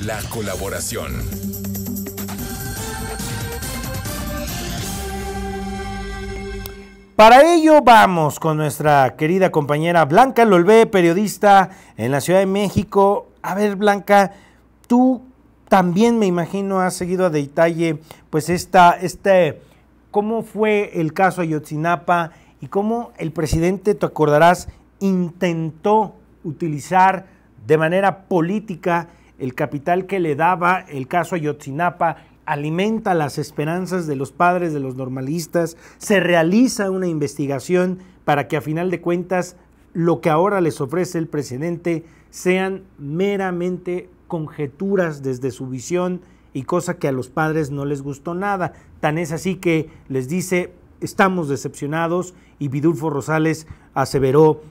la colaboración. Para ello vamos con nuestra querida compañera Blanca Lolvé, periodista en la Ciudad de México. A ver, Blanca, tú también me imagino has seguido a detalle pues cómo fue el caso Ayotzinapa y cómo el presidente, te acordarás, intentó utilizar de manera política el capital que le daba el caso Ayotzinapa, alimenta las esperanzas de los padres de los normalistas, se realiza una investigación para que a final de cuentas lo que ahora les ofrece el presidente sean meramente conjeturas desde su visión y cosa que a los padres no les gustó nada. Tan es así que les dice, estamos decepcionados, y Vidulfo Rosales aseveró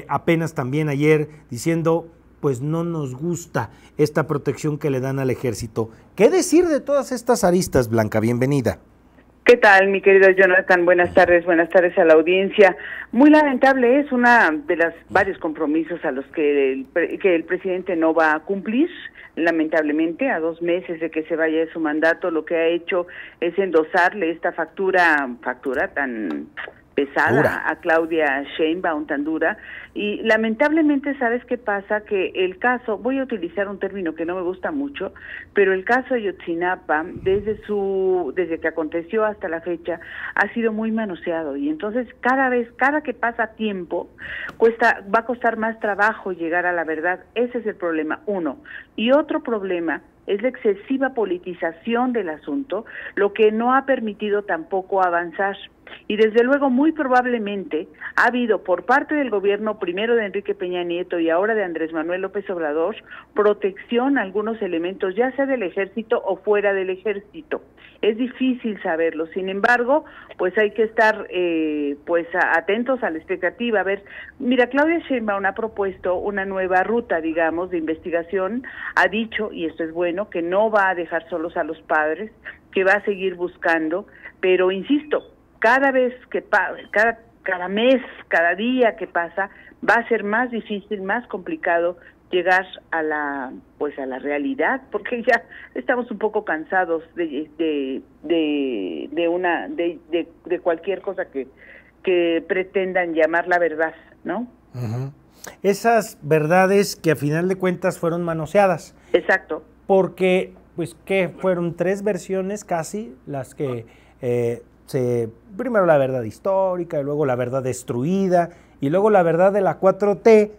apenas también ayer diciendo, pues no nos gusta esta protección que le dan al ejército. ¿Qué decir de todas estas aristas, Blanca? Bienvenida. ¿Qué tal, mi querido Jonathan? Buenas tardes a la audiencia. Muy lamentable, es una de las varios compromisos a los que el presidente no va a cumplir. Lamentablemente, a 2 meses de que se vaya de su mandato, lo que ha hecho es endosarle esta factura tan pesada dura a Claudia Sheinbaum, tan dura, y lamentablemente, ¿sabes qué pasa? Que el caso, voy a utilizar un término que no me gusta mucho, pero el caso Ayotzinapa, desde que aconteció hasta la fecha, ha sido muy manoseado, y entonces cada que pasa tiempo, va a costar más trabajo llegar a la verdad. Ese es el problema, uno. Y otro problema es la excesiva politización del asunto, lo que no ha permitido tampoco avanzar. Y desde luego, muy probablemente, ha habido por parte del gobierno, primero de Enrique Peña Nieto y ahora de Andrés Manuel López Obrador, protección a algunos elementos, ya sea del ejército o fuera del ejército. Es difícil saberlo, sin embargo, pues hay que estar atentos a la expectativa. A ver, mira, Claudia Sheinbaum ha propuesto una nueva ruta, digamos, de investigación, ha dicho, y esto es bueno, que no va a dejar solos a los padres, que va a seguir buscando, pero insisto, cada vez que cada mes, cada día que pasa, va a ser más difícil, más complicado llegar a la realidad, porque ya estamos un poco cansados de cualquier cosa que pretendan llamar la verdad, ¿no? Uh-huh. Esas verdades que a final de cuentas fueron manoseadas. Exacto. Porque, pues, ¿qué? Fueron 3 versiones casi las que primero la verdad histórica, y luego la verdad destruida, y luego la verdad de la 4T,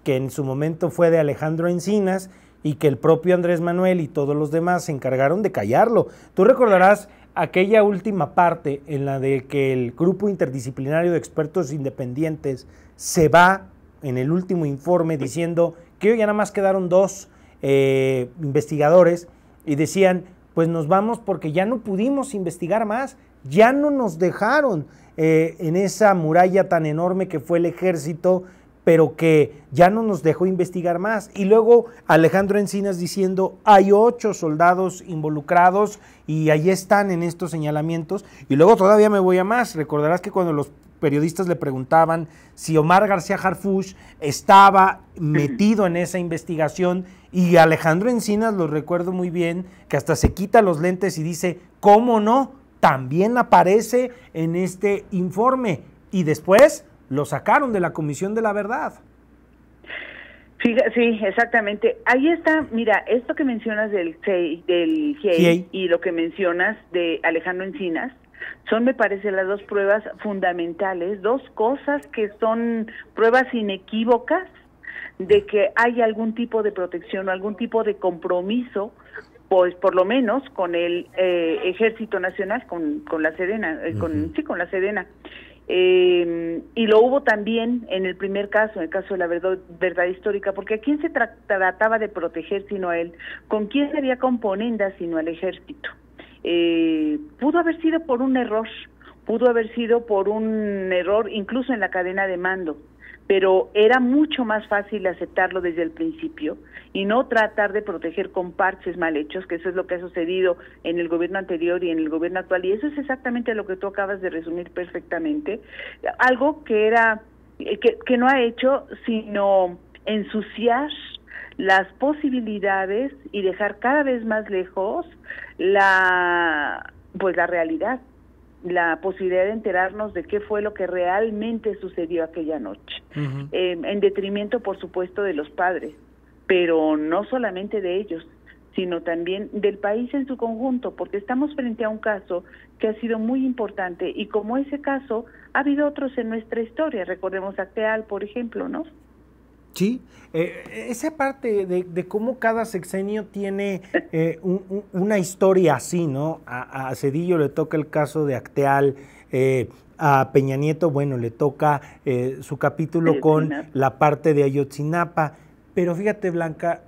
que en su momento fue de Alejandro Encinas, y que el propio Andrés Manuel y todos los demás se encargaron de callarlo. Tú recordarás aquella última parte en la de que el grupo interdisciplinario de expertos independientes se va en el último informe diciendo que hoy ya nada más quedaron 2 investigadores, y decían, pues nos vamos porque ya no pudimos investigar más, ya no nos dejaron en esa muralla tan enorme que fue el ejército, pero que ya no nos dejó investigar más. Y luego Alejandro Encinas diciendo, hay 8 soldados involucrados y ahí están en estos señalamientos. Y luego todavía me voy a más, recordarás que cuando los periodistas le preguntaban si Omar García Harfuch estaba metido en esa investigación, y Alejandro Encinas, lo recuerdo muy bien, que hasta se quita los lentes y dice, ¿cómo no? También aparece en este informe, y después lo sacaron de la Comisión de la Verdad. Sí, exactamente. Ahí está, mira, esto que mencionas del GIEI y lo que mencionas de Alejandro Encinas, son, me parece, las 2 pruebas fundamentales, 2 cosas que son pruebas inequívocas de que hay algún tipo de protección o algún tipo de compromiso, pues por lo menos con el Ejército Nacional, con la Sedena, con la Sedena. Y lo hubo también en el primer caso, en el caso de la verdad histórica, porque ¿a quién se trataba de proteger sino a él? ¿Con quién se había componenda sino al ejército? Pudo haber sido por un error, incluso en la cadena de mando, pero era mucho más fácil aceptarlo desde el principio y no tratar de proteger con parches mal hechos, que eso es lo que ha sucedido en el gobierno anterior y en el gobierno actual, y eso es exactamente lo que tú acabas de resumir perfectamente, algo que no ha hecho sino ensuciar las posibilidades y dejar cada vez más lejos la realidad, la posibilidad de enterarnos de qué fue lo que realmente sucedió aquella noche, en detrimento, por supuesto, de los padres, pero no solamente de ellos, sino también del país en su conjunto, porque estamos frente a un caso que ha sido muy importante y como ese caso ha habido otros en nuestra historia, recordemos Acteal, por ejemplo, ¿no? Sí, esa parte de cómo cada sexenio tiene una historia así, ¿no? A Zedillo le toca el caso de Acteal, a Peña Nieto, bueno, le toca su capítulo con la parte de Ayotzinapa, pero fíjate, Blanca,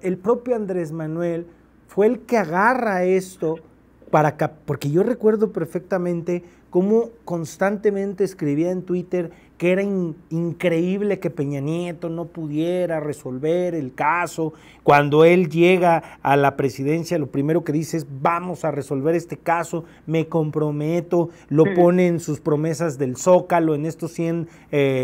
el propio Andrés Manuel fue el que agarra esto porque yo recuerdo perfectamente cómo constantemente escribía en Twitter que era increíble que Peña Nieto no pudiera resolver el caso. Cuando él llega a la presidencia, lo primero que dice es: vamos a resolver este caso, me comprometo, lo pone en sus promesas del Zócalo, en estos 100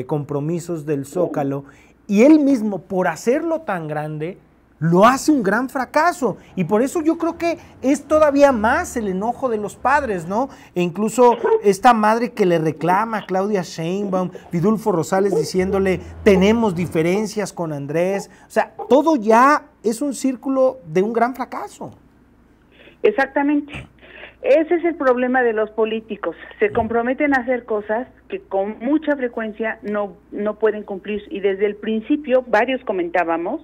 compromisos del Zócalo, y él mismo, por hacerlo tan grande, lo hace un gran fracaso, y por eso yo creo que es todavía más el enojo de los padres, ¿no? E incluso esta madre que le reclama a Claudia Sheinbaum, Vidulfo Rosales diciéndole: tenemos diferencias con Andrés, o sea, todo ya es un círculo de un gran fracaso. Exactamente. Ese es el problema de los políticos. Se comprometen a hacer cosas que con mucha frecuencia no pueden cumplir. Y desde el principio, varios comentábamos,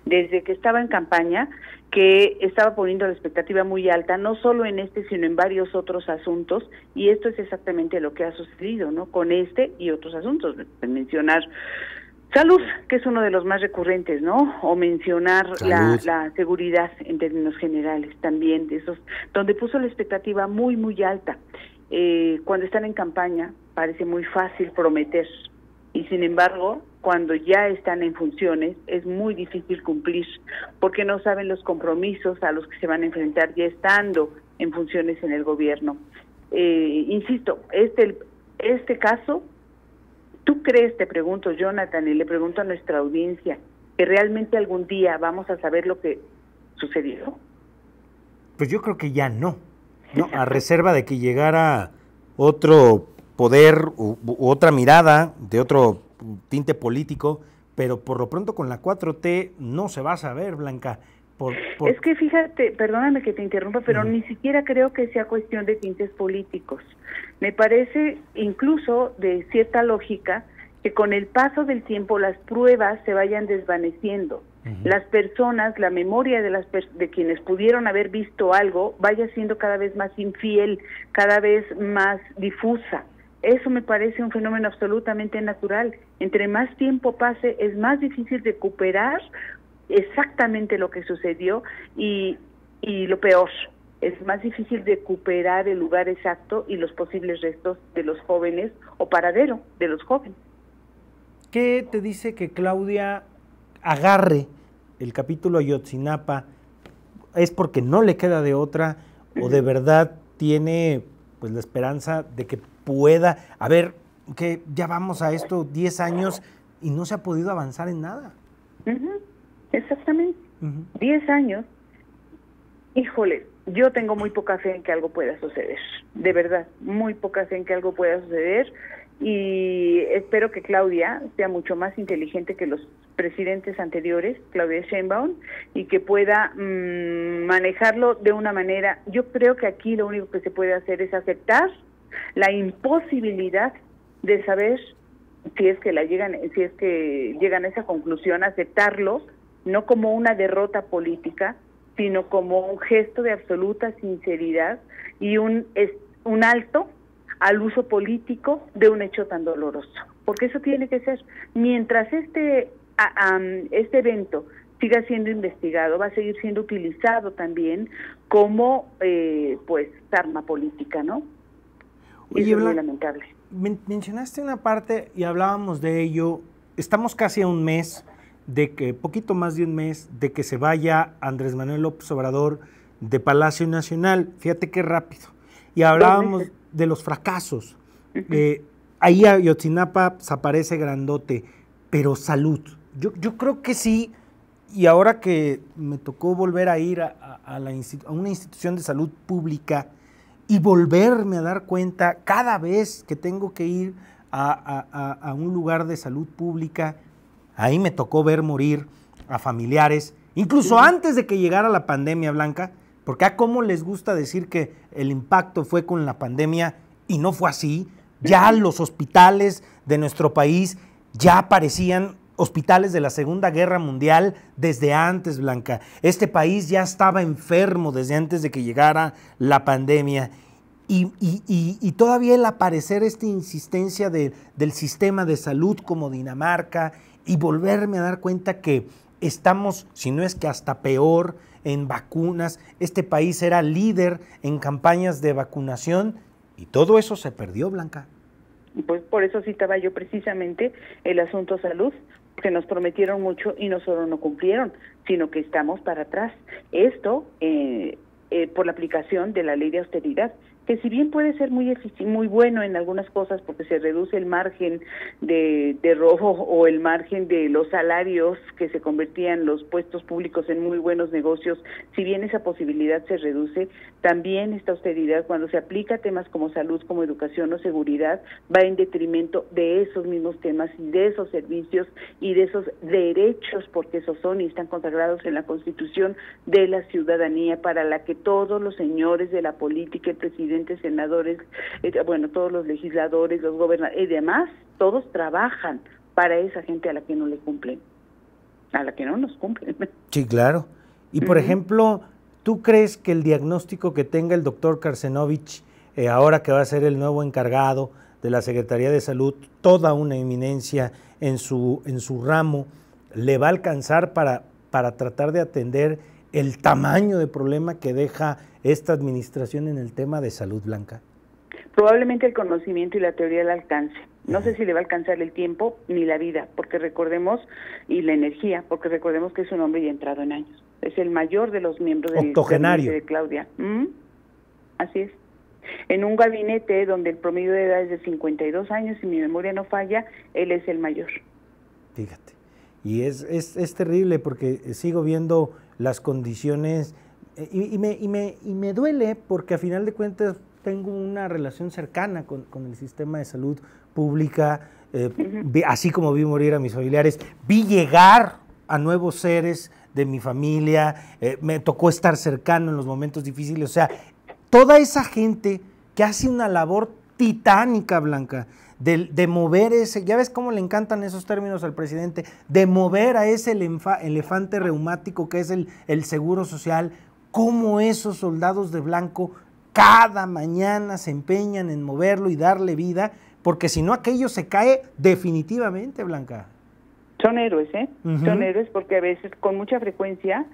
desde que estaba en campaña, que estaba poniendo la expectativa muy alta, no solo en este, sino en varios otros asuntos. Y esto es exactamente lo que ha sucedido, ¿no? Con este y otros asuntos. Mencionar salud, que es uno de los más recurrentes, ¿no? O mencionar la seguridad en términos generales también, de esos, donde puso la expectativa muy, muy alta. Cuando están en campaña parece muy fácil prometer, y sin embargo, cuando ya están en funciones es muy difícil cumplir, porque no saben los compromisos a los que se van a enfrentar ya estando en funciones en el gobierno. Insisto, este caso, ¿tú crees, te pregunto, Jonathan, y le pregunto a nuestra audiencia, que realmente algún día vamos a saber lo que sucedió? Pues yo creo que ya no, a reserva de que llegara otro poder u otra mirada de otro tinte político, pero por lo pronto con la 4T no se va a saber, Blanca. Es que fíjate, perdóname que te interrumpa, pero ni siquiera creo que sea cuestión de tintes políticos. Me parece incluso de cierta lógica que con el paso del tiempo las pruebas se vayan desvaneciendo. Las personas, la memoria de quienes pudieron haber visto algo vaya siendo cada vez más infiel, cada vez más difusa. Eso me parece un fenómeno absolutamente natural. Entre más tiempo pase, es más difícil recuperar exactamente lo que sucedió, y lo peor, es más difícil recuperar el lugar exacto y los posibles restos de los jóvenes o paradero de los jóvenes. ¿Qué te dice que Claudia agarre el capítulo Ayotzinapa? ¿Es porque no le queda de otra o de verdad tiene pues la esperanza de que pueda, a ver, que ya vamos a esto 10 años y no se ha podido avanzar en nada? Exactamente. 10 años. Híjole, yo tengo muy poca fe en que algo pueda suceder. De verdad, muy poca fe en que algo pueda suceder. Y espero que Claudia sea mucho más inteligente que los presidentes anteriores, Claudia Sheinbaum, y que pueda manejarlo de una manera. Yo creo que aquí lo único que se puede hacer es aceptar la imposibilidad de saber si es que llegan a esa conclusión, aceptarlo, no como una derrota política, sino como un gesto de absoluta sinceridad y un alto al uso político de un hecho tan doloroso. Porque eso tiene que ser. Mientras este evento siga siendo investigado, va a seguir siendo utilizado también como pues arma política, ¿no? Oye, eso es muy lamentable. Mencionaste una parte y hablábamos de ello. Estamos casi a un mes poquito más de un mes, de que se vaya Andrés Manuel López Obrador de Palacio Nacional. Fíjate qué rápido. Y hablábamos de los fracasos. Ahí Ayotzinapa aparece grandote, pero salud. Yo creo que sí, Y ahora que me tocó volver a ir a una institución de salud pública y volverme a dar cuenta cada vez que tengo que ir a un lugar de salud pública, ahí me tocó ver morir a familiares, incluso antes de que llegara la pandemia, Blanca, porque a cómo les gusta decir que el impacto fue con la pandemia y no fue así. Ya los hospitales de nuestro país ya parecían hospitales de la Segunda Guerra Mundial desde antes, Blanca. Este país ya estaba enfermo desde antes de que llegara la pandemia. Y todavía el aparecer esta insistencia del sistema de salud como Dinamarca y volverme a dar cuenta que estamos, si no es que hasta peor, en vacunas. Este país era líder en campañas de vacunación y todo eso se perdió, Blanca. Pues por eso citaba yo precisamente el asunto salud, que nos prometieron mucho y no solo no cumplieron, sino que estamos para atrás. Esto por la aplicación de la ley de austeridad, que si bien puede ser muy bueno en algunas cosas porque se reduce el margen de robo o el margen de los salarios que se convertían los puestos públicos en muy buenos negocios, si bien esa posibilidad se reduce, también esta austeridad cuando se aplica a temas como salud, como educación o seguridad, va en detrimento de esos mismos temas y de esos servicios y de esos derechos, porque esos son y están consagrados en la Constitución de la ciudadanía, para la que todos los señores de la política, el presidente, senadores, todos los legisladores, los gobernadores y demás, todos trabajan para esa gente a la que no le cumplen, a la que no nos cumplen. Sí, claro. Y por ejemplo, ¿tú crees que el diagnóstico que tenga el doctor Karcenovich, ahora que va a ser el nuevo encargado de la Secretaría de Salud, toda una eminencia en su ramo, le va a alcanzar para tratar de atender el tamaño de problema que deja esta administración en el tema de salud, Blanca? Probablemente el conocimiento y la teoría le alcance. No sé si le va a alcanzar el tiempo ni la vida, porque recordemos, y la energía, porque recordemos que es un hombre ya entrado en años. Es el mayor de los miembros del gabinete de Claudia. Así es. En un gabinete donde el promedio de edad es de 52 años, si mi memoria no falla, él es el mayor. Fíjate. Y es terrible porque sigo viendo las condiciones y me duele porque a final de cuentas tengo una relación cercana con el sistema de salud pública, así como vi morir a mis familiares, vi llegar a nuevos seres de mi familia, me tocó estar cercano en los momentos difíciles, o sea, toda esa gente que hace una labor titánica, Blanca, de mover ese, ya ves cómo le encantan esos términos al presidente, de mover a ese elefante reumático que es el seguro social, cómo esos soldados de blanco cada mañana se empeñan en moverlo y darle vida, porque si no aquello se cae definitivamente, Blanca. Son héroes, Son héroes porque a veces con mucha frecuencia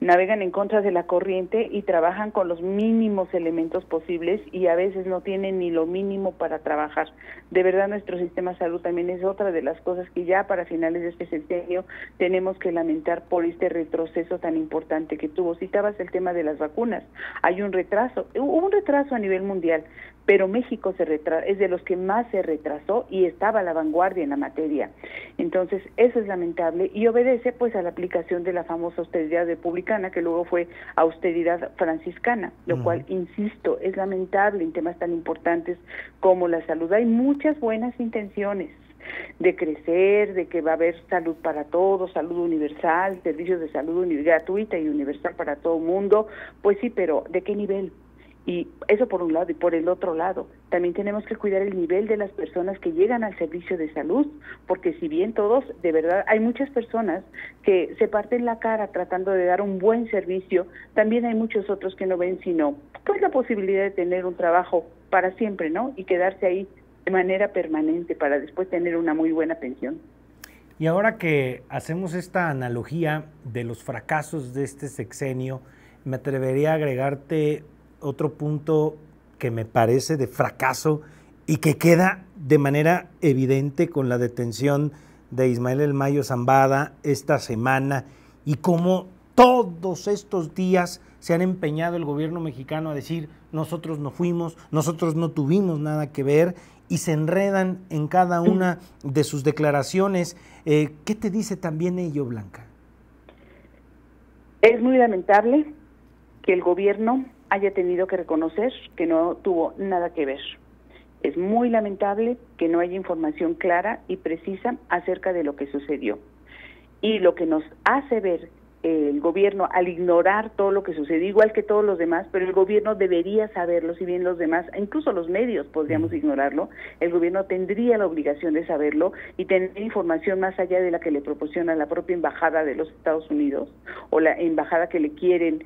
navegan en contra de la corriente y trabajan con los mínimos elementos posibles y a veces no tienen ni lo mínimo para trabajar. De verdad nuestro sistema de salud también es otra de las cosas que ya para finales de este sexenio tenemos que lamentar por este retroceso tan importante que tuvo. Citabas el tema de las vacunas. Hay un retraso, hubo un retraso a nivel mundial, pero México es de los que más se retrasó y estaba a la vanguardia en la materia. Entonces, eso es lamentable y obedece pues a la aplicación de la famosa austeridad republicana, que luego fue austeridad franciscana, lo cual, insisto, es lamentable en temas tan importantes como la salud. Hay muchas buenas intenciones de crecer, de que va a haber salud para todos, salud universal, servicios de salud gratuita y universal para todo el mundo, pues sí, pero ¿de qué nivel? Y eso por un lado, y por el otro lado, también tenemos que cuidar el nivel de las personas que llegan al servicio de salud, porque si bien todos, de verdad, hay muchas personas que se parten la cara tratando de dar un buen servicio, también hay muchos otros que no ven sino pues la posibilidad de tener un trabajo para siempre, ¿no? Y quedarse ahí de manera permanente para después tener una muy buena pensión. Y ahora que hacemos esta analogía de los fracasos de este sexenio, me atrevería a agregarte otro punto que me parece de fracaso y que queda de manera evidente con la detención de Ismael El Mayo Zambada esta semana y cómo todos estos días se han empeñado el gobierno mexicano a decir nosotros no fuimos, nosotros no tuvimos nada que ver y se enredan en cada una de sus declaraciones. ¿Qué te dice también ello, Blanca? Es muy lamentable que el gobierno haya tenido que reconocer que no tuvo nada que ver. Es muy lamentable que no haya información clara y precisa acerca de lo que sucedió. Y lo que nos hace ver el gobierno al ignorar todo lo que sucedió, igual que todos los demás, pero el gobierno debería saberlo, si bien los demás, incluso los medios podríamos ignorarlo, el gobierno tendría la obligación de saberlo y tener información más allá de la que le proporciona la propia embajada de los Estados Unidos o la embajada que le quieren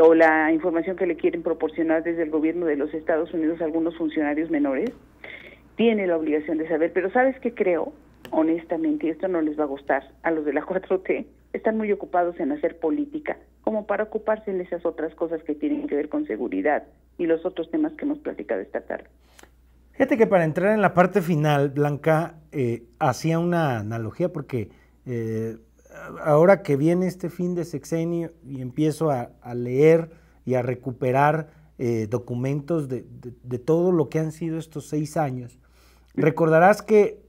o la información que le quieren proporcionar desde el gobierno de los Estados Unidos a algunos funcionarios menores. Tiene la obligación de saber, pero ¿sabes qué creo? Honestamente, y esto no les va a gustar a los de la 4T, están muy ocupados en hacer política, como para ocuparse en esas otras cosas que tienen que ver con seguridad y los otros temas que hemos platicado esta tarde. Fíjate que para entrar en la parte final, Blanca, hacía una analogía porque ahora que viene este fin de sexenio y empiezo a leer y a recuperar documentos de todo lo que han sido estos 6 años, recordarás que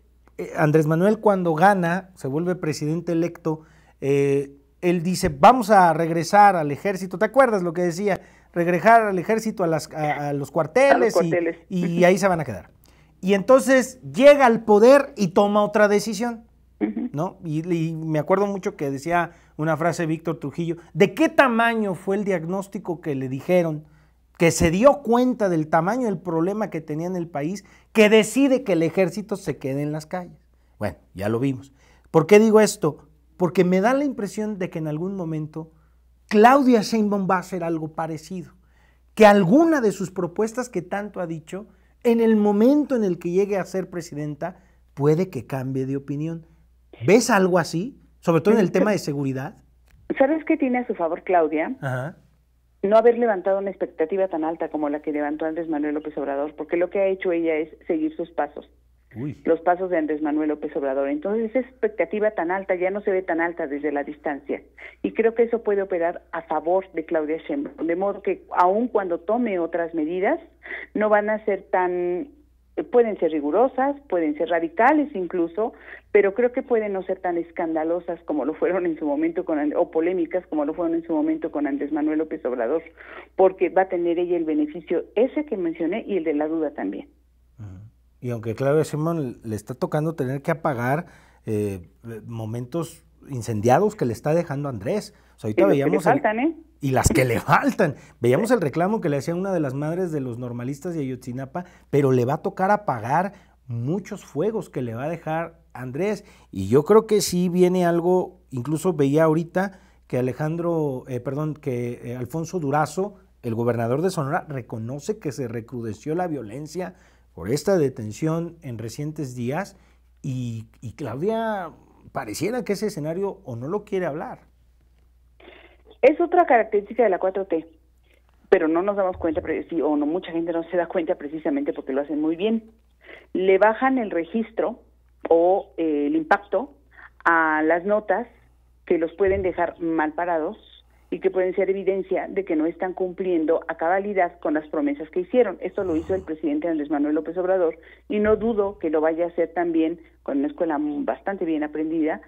Andrés Manuel cuando gana, se vuelve presidente electo, él dice, vamos a regresar al ejército, ¿te acuerdas lo que decía? Regresar al ejército a los cuarteles, y ahí se van a quedar. Y entonces llega al poder y toma otra decisión, ¿no? Y me acuerdo mucho que decía una frase Víctor Trujillo, ¿de qué tamaño fue el diagnóstico que le dijeron? Que se dio cuenta del tamaño del problema que tenía en el país, que decide que el ejército se quede en las calles. Bueno, ya lo vimos. ¿Por qué digo esto? Porque me da la impresión de que en algún momento Claudia Sheinbaum va a hacer algo parecido, que alguna de sus propuestas que tanto ha dicho, en el momento en el que llegue a ser presidenta, puede que cambie de opinión. ¿Ves algo así? Sobre todo en el tema de seguridad. ¿Sabes qué tiene a su favor Claudia? Ajá. No haber levantado una expectativa tan alta como la que levantó Andrés Manuel López Obrador, porque lo que ha hecho ella es seguir sus pasos. Los pasos de Andrés Manuel López Obrador. Entonces esa expectativa tan alta ya no se ve tan alta desde la distancia. Y creo que eso puede operar a favor de Claudia Sheinbaum. De modo que aun cuando tome otras medidas, no van a ser tan... Pueden ser rigurosas, pueden ser radicales incluso, pero creo que pueden no ser tan escandalosas como lo fueron en su momento o polémicas como lo fueron en su momento con Andrés Manuel López Obrador, porque va a tener ella el beneficio ese que mencioné y el de la duda también. Y aunque Claudia Sheinbaum le está tocando tener que apagar momentos incendiados que le está dejando Andrés. O sea, ahorita veíamos... Y las que le faltan. Veíamos el reclamo que le hacía una de las madres de los normalistas de Ayotzinapa, pero le va a tocar apagar muchos fuegos que le va a dejar Andrés. Y yo creo que sí viene algo, incluso veía ahorita que Alfonso Durazo, el gobernador de Sonora, reconoce que se recrudeció la violencia por esta detención en recientes días y Claudia pareciera que ese escenario o no lo quiere hablar. Es otra característica de la 4T, pero no nos damos cuenta, o no, mucha gente no se da cuenta precisamente porque lo hacen muy bien. Le bajan el registro o el impacto a las notas que los pueden dejar mal parados y que pueden ser evidencia de que no están cumpliendo a cabalidad con las promesas que hicieron. Esto lo hizo el presidente Andrés Manuel López Obrador y no dudo que lo vaya a hacer también con una escuela bastante bien aprendida,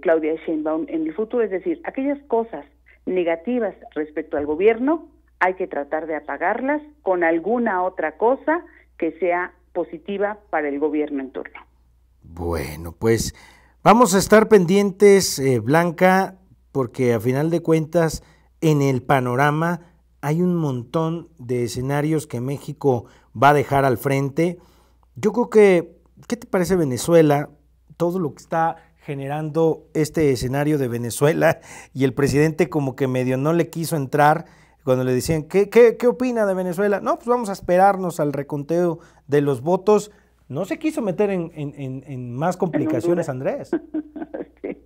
Claudia Sheinbaum en el futuro. Es decir, aquellas cosas negativas respecto al gobierno hay que tratar de apagarlas con alguna otra cosa que sea positiva para el gobierno en turno. Bueno, pues vamos a estar pendientes, Blanca, porque a final de cuentas en el panorama hay un montón de escenarios que México va a dejar al frente. Yo creo que, ¿qué te parece Venezuela? Todo lo que está generando este escenario de Venezuela y el presidente como que medio no le quiso entrar cuando le decían, ¿qué opina de Venezuela? No, pues vamos a esperarnos al reconteo de los votos. No se quiso meter en más complicaciones, Andrés. Sí.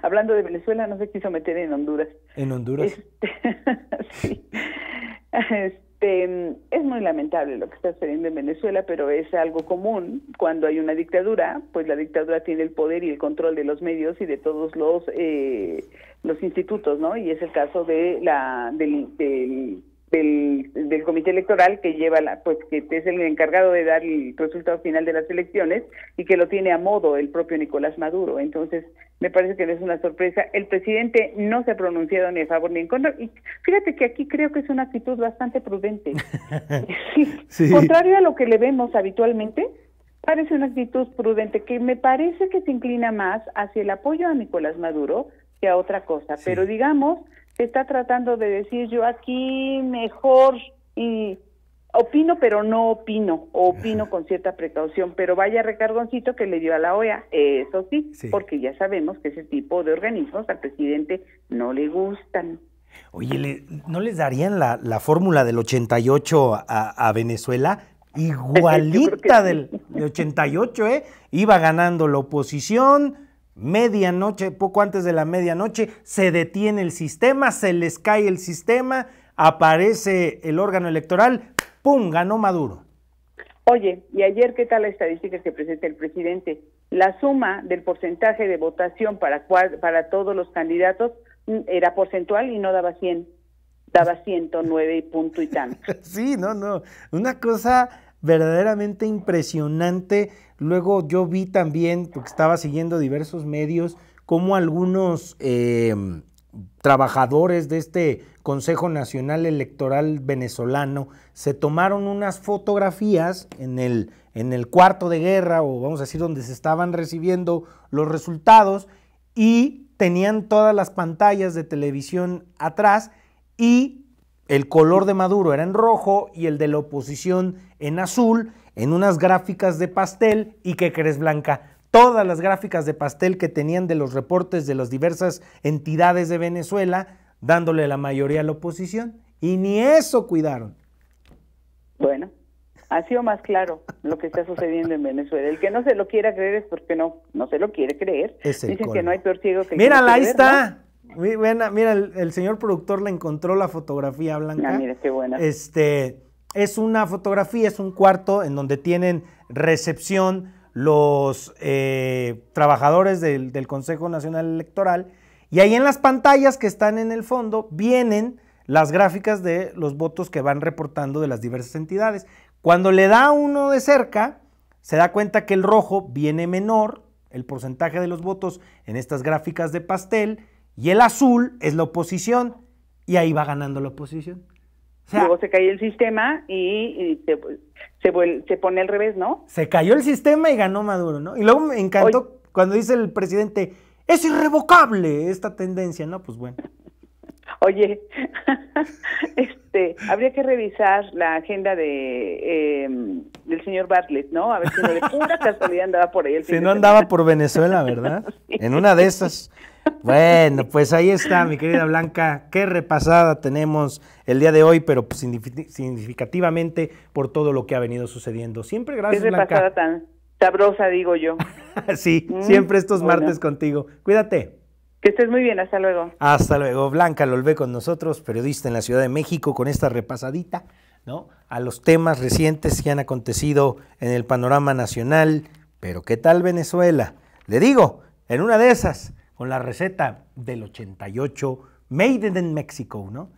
Hablando de Venezuela, no se quiso meter en Honduras. ¿En Honduras? Sí. Es muy lamentable lo que está sucediendo en Venezuela, pero es algo común. Cuando hay una dictadura, pues la dictadura tiene el poder y el control de los medios y de todos los institutos, ¿no? Y es el caso de del comité electoral que lleva pues que es el encargado de dar el resultado final de las elecciones y que lo tiene a modo el propio Nicolás Maduro. Entonces, me parece que no es una sorpresa. El presidente no se ha pronunciado ni a favor ni en contra. Y fíjate que aquí creo que es una actitud bastante prudente. Sí. Contrario a lo que le vemos habitualmente, parece una actitud prudente que me parece que se inclina más hacia el apoyo a Nicolás Maduro que a otra cosa. Sí. Pero digamos, se está tratando de decir yo aquí mejor y opino pero no opino, o opino con cierta precaución, pero vaya recargoncito que le dio a la OEA, eso sí, porque ya sabemos que ese tipo de organismos al presidente no le gustan. Oye, ¿no les darían la fórmula del 88 a Venezuela? Igualita del 88, iba ganando la oposición, medianoche, poco antes de la medianoche, se detiene el sistema, se les cae el sistema, aparece el órgano electoral, ¡pum!, ganó Maduro. Oye, ¿y ayer qué tal la estadística que presenta el presidente? La suma del porcentaje de votación para todos los candidatos era porcentual y no daba 100, daba 109 y punto y tanto. Sí, no, una cosa verdaderamente impresionante. Luego yo vi también, porque estaba siguiendo diversos medios, cómo algunos trabajadores de este Consejo Nacional Electoral venezolano se tomaron unas fotografías en el cuarto de guerra, o vamos a decir donde se estaban recibiendo los resultados, y tenían todas las pantallas de televisión atrás, y el color de Maduro era en rojo y el de la oposición en azul, en unas gráficas de pastel. ¿Y qué crees, Blanca? Todas las gráficas de pastel que tenían de los reportes de las diversas entidades de Venezuela, dándole la mayoría a la oposición, y ni eso cuidaron. Bueno, ha sido más claro lo que está sucediendo en Venezuela. El que no se lo quiera creer es porque no se lo quiere creer. Dicen colmo. Que no hay peor ciego que el Mírala, ahí está. ¿No? Muy buena. Mira, el señor productor le encontró la fotografía, Blanca. Ah, mira, qué buena. Es una fotografía, es un cuarto en donde tienen recepción los trabajadores del Consejo Nacional Electoral, y ahí en las pantallas que están en el fondo vienen las gráficas de los votos que van reportando de las diversas entidades. Cuando le da uno de cerca, se da cuenta que el rojo viene menor, el porcentaje de los votos en estas gráficas de pastel, y el azul es la oposición, y ahí va ganando la oposición. O sea, luego se cae el sistema y se pone al revés, ¿no? Se cayó el sistema y ganó Maduro, ¿no? Y luego me encantó cuando dice el presidente, es irrevocable esta tendencia, ¿no? Pues bueno. Oye, habría que revisar la agenda del señor Bartlett, ¿no? A ver si no de pura casualidad andaba por ahí. Si no andaba por Venezuela, ¿verdad? Sí. En una de esas. Bueno, pues ahí está, mi querida Blanca. Qué repasada tenemos el día de hoy, pero pues significativamente por todo lo que ha venido sucediendo. Siempre gracias, Blanca. Qué repasada tan sabrosa, digo yo. Sí, siempre estos martes contigo. Cuídate. Que estés muy bien, hasta luego. Hasta luego. Blanca Lolvé con nosotros, periodista en la Ciudad de México, con esta repasadita, ¿no?, a los temas recientes que han acontecido en el panorama nacional. Pero ¿qué tal Venezuela? Le digo, en una de esas, con la receta del 88, Made in Mexico, ¿no?